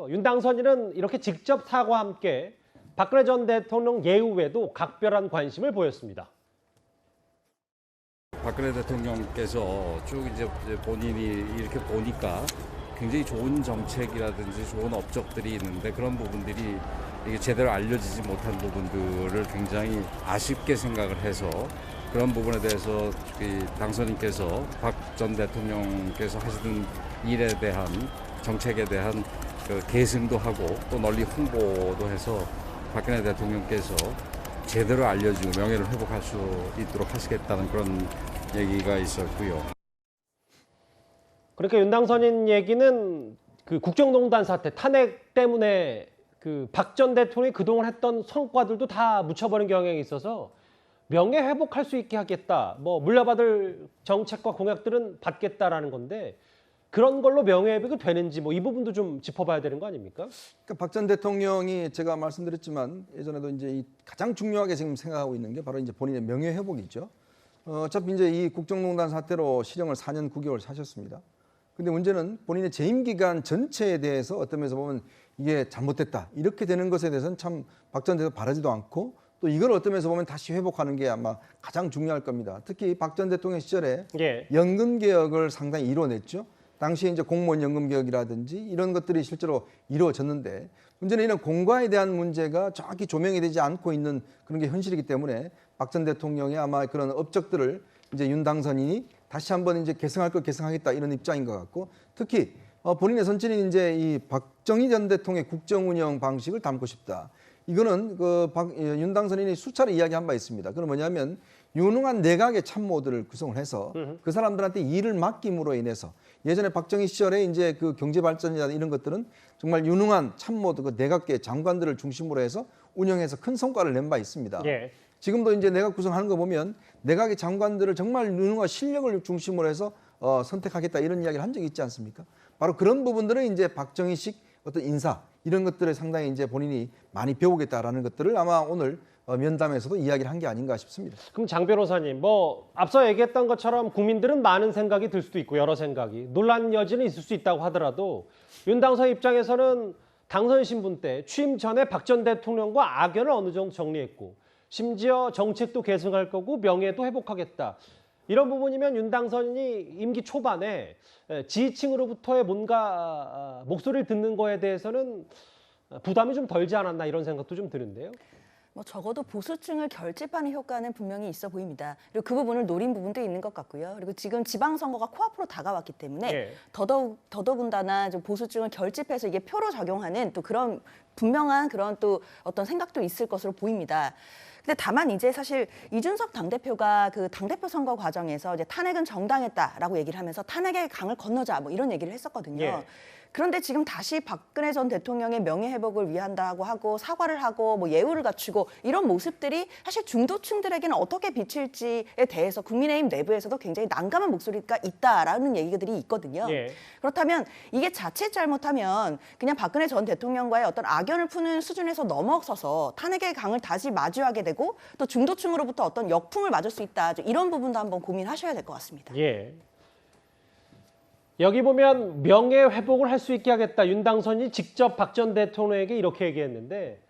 윤당선인은 이렇게 직접 사과와 함께 박근혜 전 대통령 예우에도 각별한 관심을 보였습니다. 박근혜 대통령께서 쭉 이제 본인이 이렇게 보니까 굉장히 좋은 정책이라든지 좋은 업적들이 있는데 그런 부분들이 이게 제대로 알려지지 못한 부분들을 굉장히 아쉽게 생각을 해서 그런 부분에 대해서 당선인께서 박 전 대통령께서 하시는 일에 대한 정책에 대한 그 계승도 하고 또 널리 홍보도 해서 박근혜 대통령께서 제대로 알려지고 명예를 회복할 수 있도록 하시겠다는 그런 얘기가 있었고요. 그러니까 윤당선인 얘기는 그 국정농단 사태 탄핵 때문에 그 박 전 대통령이 그동안 했던 성과들도 다 묻혀버린 경향이 있어서 명예 회복할 수 있게 하겠다. 뭐 물려받을 정책과 공약들은 받겠다라는 건데 그런 걸로 명예 회복이 되는지 뭐 이 부분도 좀 짚어봐야 되는 거 아닙니까? 그러니까 박 전 대통령이 제가 말씀드렸지만 예전에도 이제 가장 중요하게 지금 생각하고 있는 게 바로 이제 본인의 명예 회복이죠. 어차피 이제 이 국정농단 사태로 실형을 4년 9개월 사셨습니다. 근데 문제는 본인의 재임 기간 전체에 대해서 어떤 면에서 보면 이게 잘못됐다 이렇게 되는 것에 대해서는 참 박 전 대통령 바라지도 않고 또 이걸 어떤 면에서 보면 다시 회복하는 게 아마 가장 중요할 겁니다. 특히 박 전 대통령 시절에 연금 개혁을 상당히 이뤄냈죠. 당시에 이제 공무원 연금 개혁이라든지 이런 것들이 실제로 이루어졌는데 문제는 이런 공과에 대한 문제가 정확히 조명이 되지 않고 있는 그런 게 현실이기 때문에 박 전 대통령의 아마 그런 업적들을 이제 윤 당선인이 다시 한번 이제 개성할 것 개성하겠다 이런 입장인 것 같고 특히 본인의 선친인 이제 이 박정희 전 대통령의 국정 운영 방식을 담고 싶다. 이거는 윤 당선인이 수차례 이야기한 바 있습니다. 그건 뭐냐면 유능한 내각의 참모들을 구성을 해서 그 사람들한테 일을 맡김으로 인해서 예전에 박정희 시절에 이제 그 경제 발전이나 이런 것들은 정말 유능한 참모들, 그 내각계 장관들을 중심으로 해서 운영해서 큰 성과를 낸 바 있습니다. 지금도 이제 내각 구성하는 거 보면 내각의 장관들을 정말 유능한 실력을 중심으로 해서 선택하겠다 이런 이야기를 한 적이 있지 않습니까? 바로 그런 부분들은 이제 박정희식 어떤 인사 이런 것들을 상당히 이제 본인이 많이 배우겠다라는 것들을 아마 오늘 면담에서도 이야기를 한 게 아닌가 싶습니다. 그럼 장 변호사님, 뭐 앞서 얘기했던 것처럼 국민들은 많은 생각이 들 수도 있고 여러 생각이 논란 여지는 있을 수 있다고 하더라도 윤 당선 입장에서는 당선 신분 때 취임 전에 박 전 대통령과 악연을 어느 정도 정리했고 심지어 정책도 계승할 거고 명예도 회복하겠다. 이런 부분이면 윤 당선인이 임기 초반에 지지층으로부터의 뭔가 목소리를 듣는 거에 대해서는 부담이 좀 덜지 않았나 이런 생각도 좀 드는데요. 뭐 적어도 보수층을 결집하는 효과는 분명히 있어 보입니다. 그리고 그 부분을 노린 부분도 있는 것 같고요. 그리고 지금 지방선거가 코앞으로 다가왔기 때문에 더더군다나 좀 보수층을 결집해서 이게 표로 작용하는 또 그런 분명한 그런 또 어떤 생각도 있을 것으로 보입니다. 근데 다만 이제 사실 이준석 당대표가 그 당대표 선거 과정에서 이제 탄핵은 정당했다라고 얘기를 하면서 탄핵의 강을 건너자 뭐 이런 얘기를 했었거든요. 그런데 지금 다시 박근혜 전 대통령의 명예 회복을 위한다고 하고 사과를 하고 뭐 예우를 갖추고 이런 모습들이 사실 중도층들에게는 어떻게 비칠지에 대해서 국민의힘 내부에서도 굉장히 난감한 목소리가 있다라는 얘기들이 있거든요. 그렇다면 이게 자칫 잘못하면 그냥 박근혜 전 대통령과의 어떤 악연을 푸는 수준에서 넘어서서 탄핵의 강을 다시 마주하게 되고 또 중도층으로부터 어떤 역풍을 맞을 수 있다. 이런 부분도 한번 고민하셔야 될 것 같습니다. 여기 보면 명예 회복을 할 수 있게 하겠다. 윤 당선인이 직접 박 전 대통령에게 이렇게 얘기했는데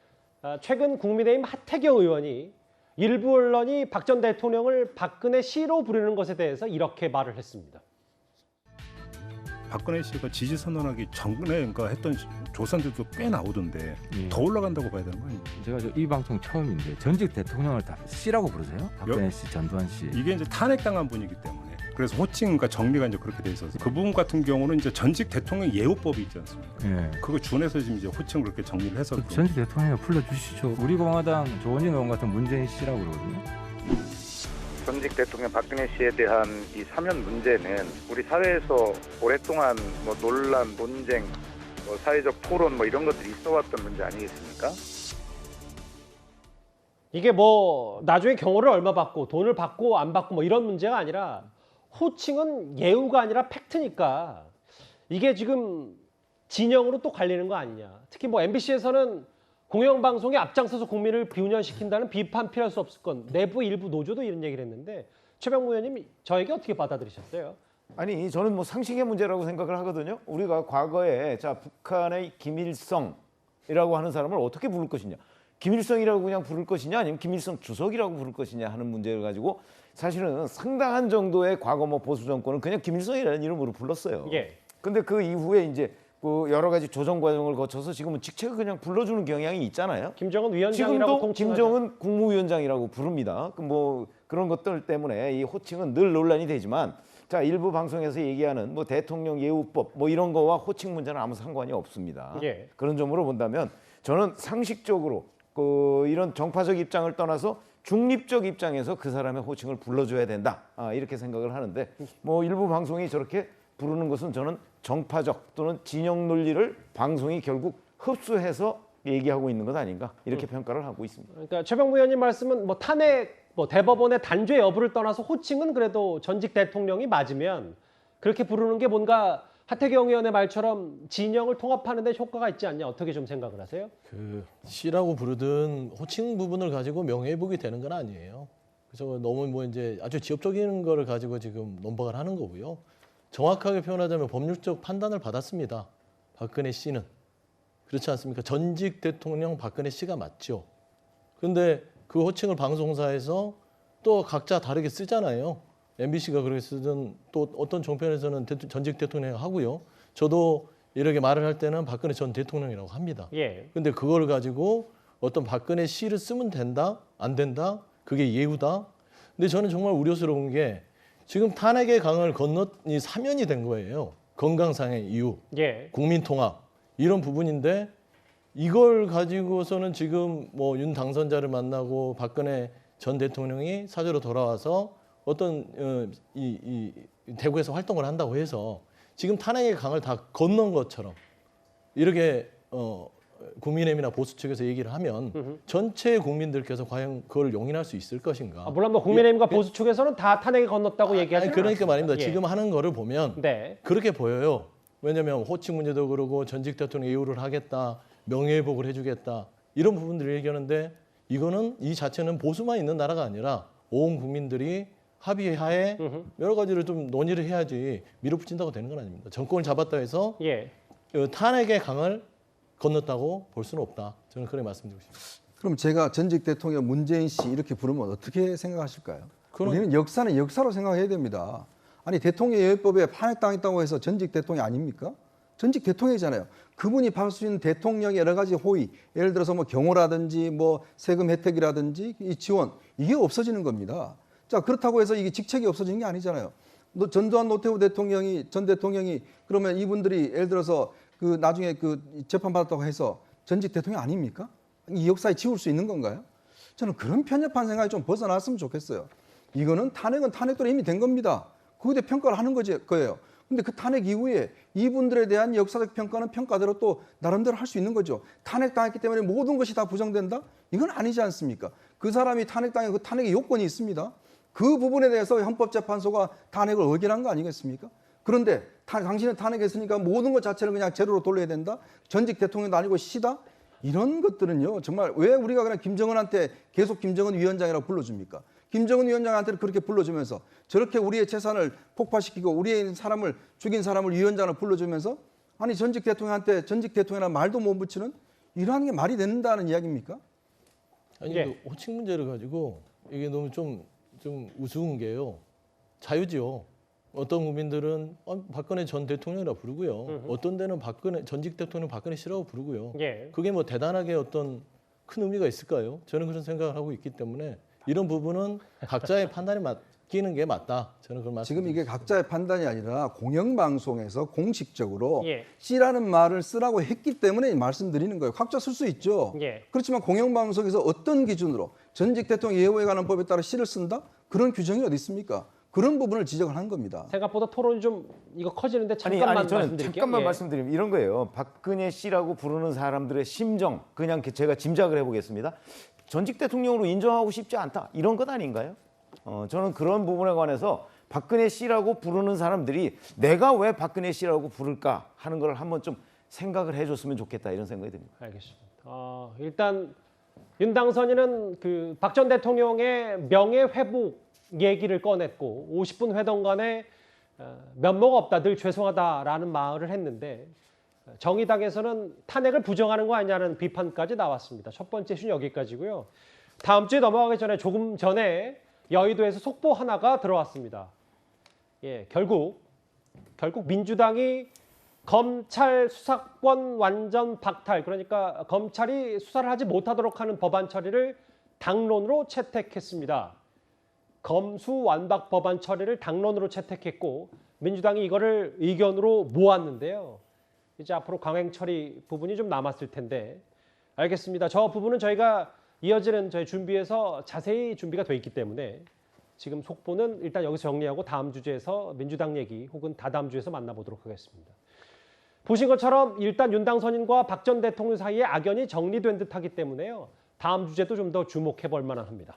최근 국민의힘 하태경 의원이 일부 언론이 박 전 대통령을 박근혜 씨로 부르는 것에 대해서 이렇게 말을 했습니다. 박근혜 씨가 지지 선언하기 전에 그러니까 했던 조사들도 꽤 나오던데 더 올라간다고 봐야 되는 거 아니에요? 제가 이 방송 처음인데 전직 대통령을 다 씨라고 부르세요? 박근혜 씨, 전두환 씨. 이게 이제 탄핵당한 분이기 때문에 그래서 호칭과 정리가 이제 그렇게 돼 있어서 그 부분 같은 경우는 이제 전직 대통령 예우법이 있지 않습니까? 그거 준해서 지금 이제 호칭 그렇게 정리를 해서 전직 대통령 불러주시죠. 우리 공화당 조원진 의원 같은 문재인 씨라고 그러거든요. 전직 대통령 박근혜 씨에 대한 이 사면 문제는 우리 사회에서 오랫동안 뭐 논란, 논쟁, 뭐 사회적 토론 뭐 이런 것들이 있어왔던 문제 아니겠습니까? 이게 뭐 나중에 경호를 얼마 받고 돈을 받고 안 받고 뭐 이런 문제가 아니라 호칭은 예우가 아니라 팩트니까 이게 지금 진영으로 또 갈리는 거 아니냐. 특히 뭐 MBC에서는 공영방송에 앞장서서 국민을 비운연시킨다는 비판 피할 수 없을 건 내부 일부 노조도 이런 얘기를 했는데 최병무 의원님 저에게 어떻게 받아들이셨어요? 아니 저는 뭐 상식의 문제라고 생각을 하거든요. 우리가 과거에 자 북한의 김일성이라고 하는 사람을 어떻게 부를 것이냐, 김일성이라고 그냥 부를 것이냐, 아니면 김일성 주석이라고 부를 것이냐 하는 문제를 가지고 사실은 상당한 정도의 과거 뭐 보수 정권은 그냥 김일성이라는 이름으로 불렀어요. 예. 근데 그 이후에 이제 그 여러 가지 조정 과정을 거쳐서 지금은 직책을 그냥 불러주는 경향이 있잖아요. 김정은 위원장이라고 지금도 통칭하죠. 김정은 국무위원장이라고 부릅니다. 그 뭐 그런 것들 때문에 이 호칭은 늘 논란이 되지만, 자 일부 방송에서 얘기하는 뭐 대통령 예우법 뭐 이런 거와 호칭 문제는 아무 상관이 없습니다. 예. 그런 점으로 본다면 저는 상식적으로 그 이런 정파적 입장을 떠나서 중립적 입장에서 그 사람의 호칭을 불러줘야 된다. 이렇게 생각을 하는데, 뭐 일부 방송이 저렇게 부르는 것은 저는 정파적 또는 진영 논리를 방송이 결국 흡수해서 얘기하고 있는 것 아닌가, 이렇게 평가를 하고 있습니다. 그러니까 최병무 의원님 말씀은 뭐 탄핵, 뭐 대법원의 단죄 여부를 떠나서 호칭은 그래도 전직 대통령이 맞으면 그렇게 부르는 게 뭔가 하태경 의원의 말처럼 진영을 통합하는 데 효과가 있지 않냐, 어떻게 좀 생각을 하세요? 그 씨라고 부르든 호칭 부분을 가지고 명예회복이 되는 건 아니에요. 그래서 너무 뭐 이제 아주 지엽적인 거를 가지고 지금 논박을 하는 거고요. 정확하게 표현하자면 법률적 판단을 받았습니다. 박근혜 씨는. 그렇지 않습니까? 전직 대통령 박근혜 씨가 맞죠. 그런데 그 호칭을 방송사에서 또 각자 다르게 쓰잖아요. MBC가 그렇게 쓰든 또 어떤 종편에서는 전직 대통령 하고요. 저도 이렇게 말을 할 때는 박근혜 전 대통령이라고 합니다. 예. 근데 그걸 가지고 어떤 박근혜 씨를 쓰면 된다? 안 된다? 그게 예우다? 근데 저는 정말 우려스러운 게 지금 탄핵의 강을 건너니 사면이 된 거예요. 건강상의 이유, 예. 국민통합 이런 부분인데 이걸 가지고서는 지금 뭐 윤 당선자를 만나고 박근혜 전 대통령이 사저로 돌아와서 어떤 이 대구에서 활동을 한다고 해서 지금 탄핵의 강을 다 건넌 것처럼 이렇게 국민의힘이나 보수 측에서 얘기를 하면 전체 국민들께서 과연 그걸 용인할 수 있을 것인가? 물론 뭐 국민의힘과 보수 측에서는 다 탄핵에 건넜다고 얘기하지. 그러니까 말입니다. 예. 지금 하는 거를 보면 네. 그렇게 보여요. 왜냐하면 호칭 문제도 그러고 전직 대통령 예우를 하겠다, 명예회복을 해주겠다 이런 부분들을 얘기하는데 이거는 이 자체는 보수만 있는 나라가 아니라 온 국민들이 합의하에 여러 가지를 좀 논의를 해야지 밀어붙인다고 되는 건 아닙니다. 정권을 잡았다 해서 예. 탄핵의 강을 건넜다고 볼 수는 없다. 저는 그렇게 말씀드리고 싶습니다. 그럼 제가 전직 대통령 문재인 씨 이렇게 부르면 어떻게 생각하실까요? 그건- 우리는 역사는 역사로 생각해야 됩니다. 아니 대통령 예우법에 탄핵당했다고 해서 전직 대통령 아닙니까? 전직 대통령이잖아요. 그분이 받을 수 있는 대통령의 여러 가지 호의, 예를 들어서 뭐 경호라든지 뭐 세금 혜택이라든지 이 지원, 이게 없어지는 겁니다. 자, 그렇다고 해서 이게 직책이 없어지는 게 아니잖아요. 전두환 노태우 대통령이 전 대통령이 그러면 이분들이 예를 들어서 그 나중에 그 재판 받았다고 해서 전직 대통령 아닙니까? 이 역사에 지울 수 있는 건가요? 저는 그런 편협한 생각이 좀 벗어났으면 좋겠어요. 이거는 탄핵은 탄핵대로 이미 된 겁니다. 그거에 대해 평가를 하는 거예요. 근데 그 탄핵 이후에 이분들에 대한 역사적 평가는 평가대로 또 나름대로 할 수 있는 거죠. 탄핵당했기 때문에 모든 것이 다 부정된다? 이건 아니지 않습니까? 그 사람이 탄핵당해 그 탄핵의 요건이 있습니다. 그 부분에 대해서 헌법재판소가 탄핵을 의결한 거 아니겠습니까? 그런데 당신은 탄핵했으니까 모든 것 자체를 그냥 제로로 돌려야 된다? 전직 대통령도 아니고 시다? 이런 것들은요. 정말 왜 우리가 그냥 김정은한테 계속 김정은 위원장이라고 불러줍니까? 김정은 위원장한테는 그렇게 불러주면서 저렇게 우리의 재산을 폭파시키고 우리의 사람을 죽인 사람을 위원장으로 불러주면서 아니 전직 대통령한테 전직 대통령이라는 말도 못 붙이는 이러한 게 말이 된다는 이야기입니까? 아니 예. 그 호칭 문제를 가지고 이게 너무 좀 우스운 게요. 자유지요. 어떤 국민들은 박근혜 전 대통령이라 부르고요. 어떤 데는 박근혜 전직 대통령 박근혜 씨라고 부르고요. 예. 그게 뭐 대단하게 어떤 큰 의미가 있을까요? 저는 그런 생각을 하고 있기 때문에 이런 부분은 각자의 판단에 맡기는 게 맞다. 저는 그런 말씀. 지금 이게 각자의 판단이 아니라 공영방송에서 공식적으로 예. 씨라는 말을 쓰라고 했기 때문에 말씀드리는 거예요. 각자 쓸 수 있죠. 예. 그렇지만 공영방송에서 어떤 기준으로 전직 대통령 예우에 관한 법에 따라 씨를 쓴다? 그런 규정이 어디 있습니까? 그런 부분을 지적을 한 겁니다. 생각보다 토론이 좀 이거 커지는데 잠깐만 아니 저는 말씀드릴게요. 잠깐만 예. 말씀드리면 이런 거예요. 박근혜 씨라고 부르는 사람들의 심정 그냥 제가 짐작을 해보겠습니다. 전직 대통령으로 인정하고 싶지 않다 이런 것 아닌가요? 저는 그런 부분에 관해서 박근혜 씨라고 부르는 사람들이 내가 왜 박근혜 씨라고 부를까 하는 걸 한번 좀 생각을 해줬으면 좋겠다 이런 생각이 듭니다. 알겠습니다. 일단 윤 당선인은 그 박 전 대통령의 명예 회복 얘기를 꺼냈고 50분 회동간에 면목 없다, 늘 죄송하다라는 말을 했는데 정의당에서는 탄핵을 부정하는 거 아니냐는 비판까지 나왔습니다. 첫 번째 이슈는 여기까지고요. 다음 주에 넘어가기 전에 조금 전에 여의도에서 속보 하나가 들어왔습니다. 예, 결국 민주당이 검찰 수사권 완전 박탈, 그러니까 검찰이 수사를 하지 못하도록 하는 법안 처리를 당론으로 채택했습니다. 검수완박 법안 처리를 당론으로 채택했고 민주당이 이거를 의견으로 모았는데요. 이제 앞으로 강행 처리 부분이 좀 남았을 텐데 알겠습니다. 저 부분은 저희가 이어지는 저희 준비에서 자세히 준비가 돼 있기 때문에 지금 속보는 일단 여기서 정리하고 다음 주제에서 민주당 얘기 혹은 다다음 주에서 만나보도록 하겠습니다. 보신 것처럼 일단 윤당선인과 박 전 대통령 사이의 악연이 정리된 듯하기 때문에요. 다음 주제도 좀 더 주목해 볼 만합니다.